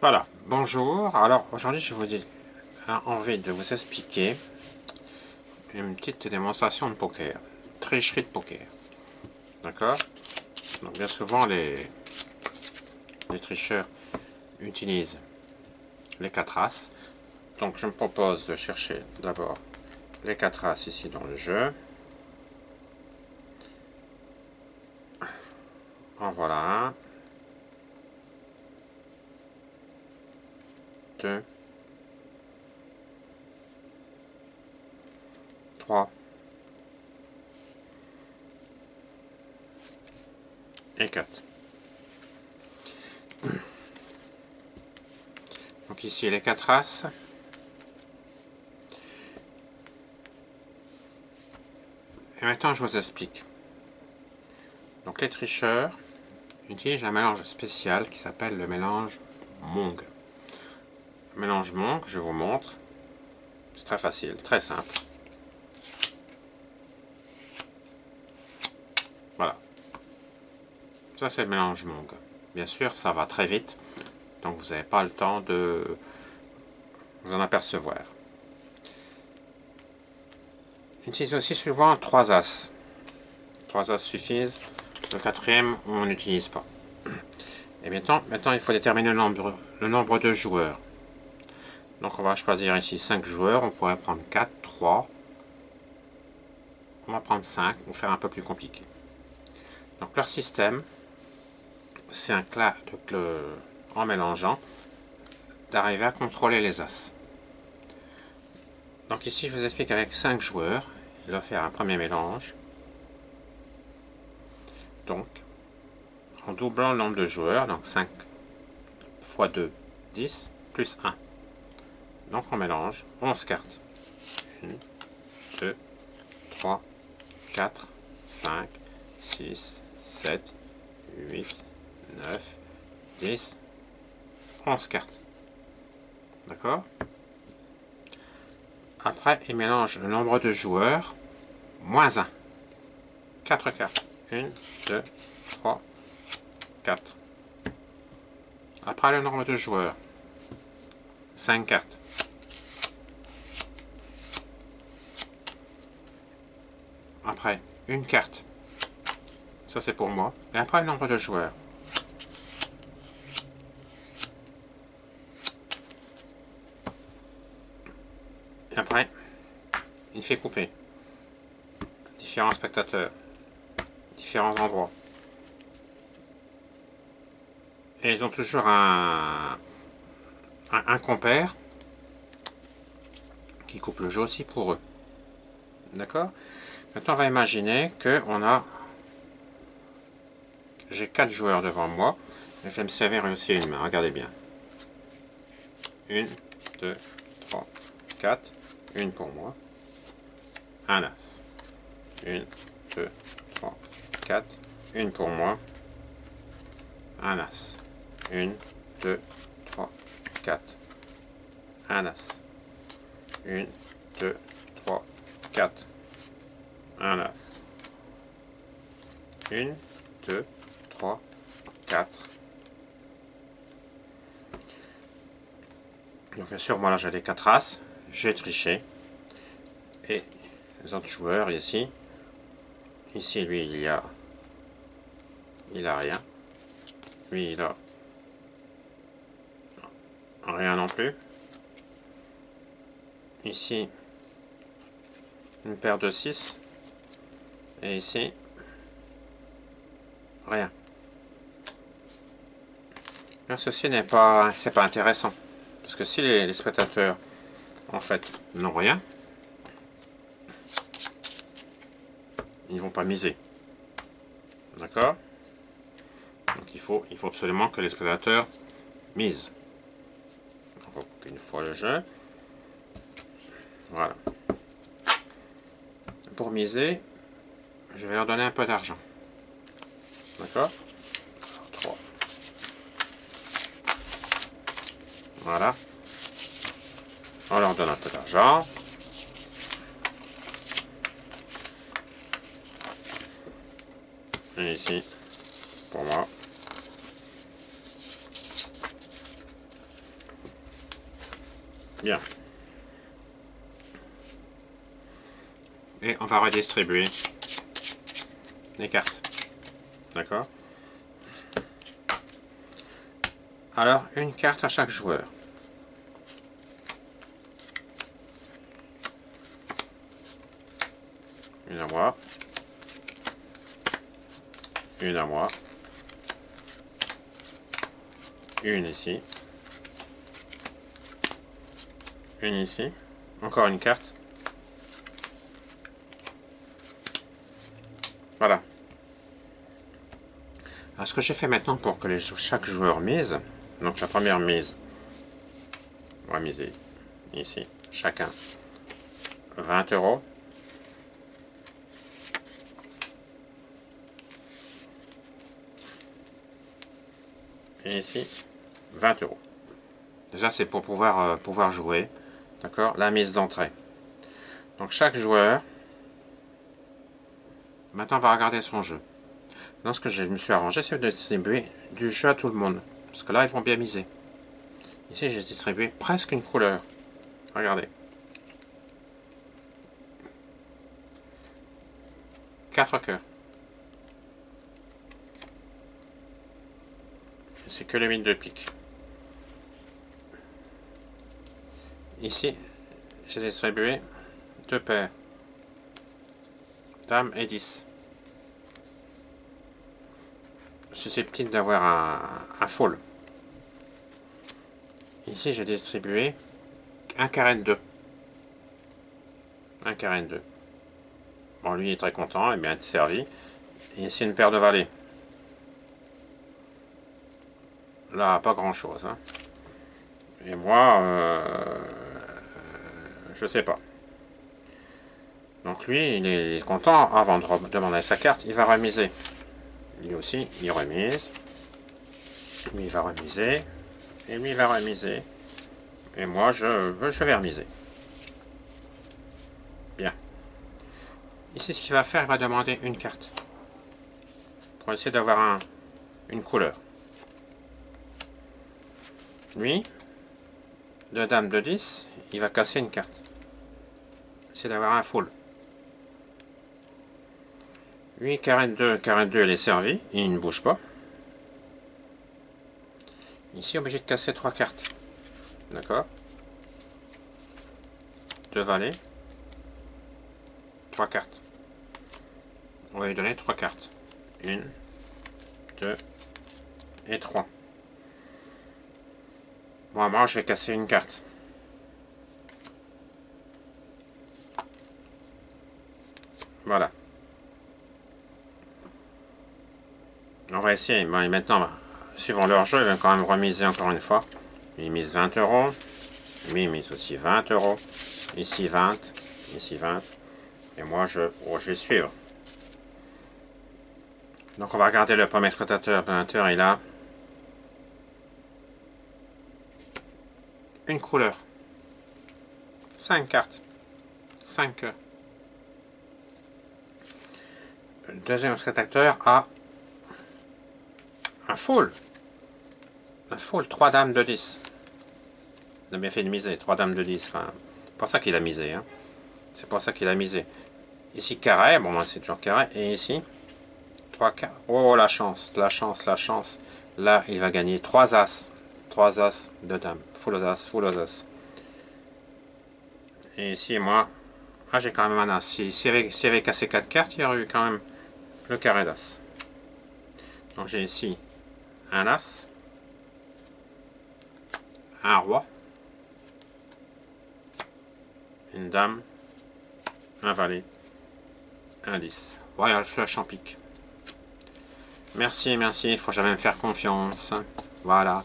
Voilà, bonjour. Alors aujourd'hui je vous ai envie de vous expliquer une petite démonstration de poker, tricherie de poker. D'accord? Donc bien souvent les tricheurs utilisent les 4 as. Donc je me propose de chercher d'abord les 4 as ici dans le jeu. En voilà un, 2, 3 et 4. Donc ici les 4 as. Et maintenant je vous explique. Donc les tricheurs utilisent un mélange spécial qui s'appelle le mélange Monk. Mélange Monk, je vous montre. C'est très facile, très simple. Voilà. Ça c'est le mélange Monk. Bien sûr, ça va très vite. Donc vous n'avez pas le temps de vous en apercevoir. On utilise aussi souvent 3 as. 3 as suffisent. Le quatrième, on n'utilise pas. Et maintenant, il faut déterminer le nombre de joueurs. Donc on va choisir ici 5 joueurs. On pourrait prendre 4, 3. On va prendre 5 pour faire un peu plus compliqué. Donc leur système, c'est en mélangeant, d'arriver à contrôler les as. Donc ici, je vous explique avec 5 joueurs, il va faire un premier mélange. Donc, en doublant le nombre de joueurs, donc 5 fois 2, 10, plus 1. Donc on mélange 11 cartes. 1, 2, 3, 4, 5, 6, 7, 8, 9, 10, 11 cartes. D'accord? Après, il mélange le nombre de joueurs, moins 1. 4 cartes. 1, 2, 3, 4. Après le nombre de joueurs, 5 cartes. Après, une carte. Ça c'est pour moi. Et après le nombre de joueurs. Et après, il fait couper. Différents spectateurs. Différents endroits. Et ils ont toujours un compère qui coupe le jeu aussi pour eux. D'accord? Maintenant, on va imaginer que j'ai 4 joueurs devant moi. Et je vais me servir aussi une main. Regardez bien. 1, 2, 3, 4. Une pour moi. Un as. 1, 2, 3, 4. Une pour moi. Un as. 1, 2, 3, 4. Un as. 1, 2, 3, 4. Un as. 1, 2, 3, 4. Donc bien sûr, moi là j'ai les 4 as. J'ai triché. Et les autres joueurs ici. Ici, lui, il a rien. Lui, il a rien non plus. Ici, une paire de 6. Et ici, rien. Là, ceci n'est pas, c'est pas intéressant. Parce que si les spectateurs, en fait, n'ont rien, ils vont pas miser. D'accord? Donc il faut absolument que les spectateurs misent. Donc on coupe une fois le jeu. Voilà. Pour miser, je vais leur donner un peu d'argent. D'accord? 3. Voilà. On leur donne un peu d'argent. Et ici, pour moi. Bien. Et on va redistribuer les cartes. D'accord? Alors, une carte à chaque joueur. Une à moi. Une à moi. Une ici. Une ici. Encore une carte. Voilà. Alors, ce que je fais maintenant pour que chaque joueur mise, donc la première mise, on va miser ici, chacun 20 €. Et ici, 20 €. Déjà, c'est pour pouvoir jouer. D'accord? La mise d'entrée. Donc, chaque joueur, maintenant, va regarder son jeu. Donc, ce que je me suis arrangé, c'est de distribuer du jeu à tout le monde. Parce que là, ils vont bien miser. Ici, j'ai distribué presque une couleur. Regardez. 4 cœurs. C'est que les 1000 de pique. Ici, j'ai distribué 2 paires. Dame et 10. Susceptible d'avoir un fold. Ici, j'ai distribué un carré de 2. Un carré de 2. Bon, lui, il est très content, il est bien servi. Et ici, une paire de valets. Là, pas grand-chose. Hein. Et moi, je sais pas. Donc lui, il est content. Avant de demander sa carte, il va remiser. Lui aussi, il remise. Lui, il va remiser. Et lui, il va remiser. Et moi, je vais remiser. Bien. Ici, ce qu'il va faire, il va demander une carte. Pour essayer d'avoir une couleur. Lui, de dame de 10, il va casser une carte. C'est d'avoir un full. Lui, carré de 2, elle est servie. Il ne bouge pas. Ici, obligé de casser 3 cartes. D'accord? 2 valets. 3 cartes. On va lui donner 3 cartes. 1, 2 et 3. Bon, moi, je vais casser une carte. Voilà. On va essayer. Bon, et maintenant, suivant leur jeu, ils vont quand même remiser encore une fois. Ils misent 20 €. Lui, il mise aussi 20 €. Ici 20. Ici 20. Et moi, je vais suivre. Donc, on va regarder le premier exploitateur. Exploitateur, il a une couleur. 5 cartes. 5 cœurs. Le deuxième exploitateur a un full. Un full. 3 dames de 10. Il a bien fait de miser. 3 dames de 10. Enfin, c'est pour ça qu'il a misé. Hein. C'est pour ça qu'il a misé. Ici, carré. Bon, moi, c'est toujours carré. Et ici, 3 carrés. Oh, la chance. La chance. La chance. Là, il va gagner 3 as. 3 as de dames. Full aux as. Full aux as. Et ici, moi, j'ai quand même un as. S'il avait cassé 4 cartes, il y aurait eu quand même le carré d'as. Donc j'ai ici un as, un roi, une dame, un valet, un 10. Royal flush en pique. Merci, merci, il faut jamais me faire confiance. Voilà.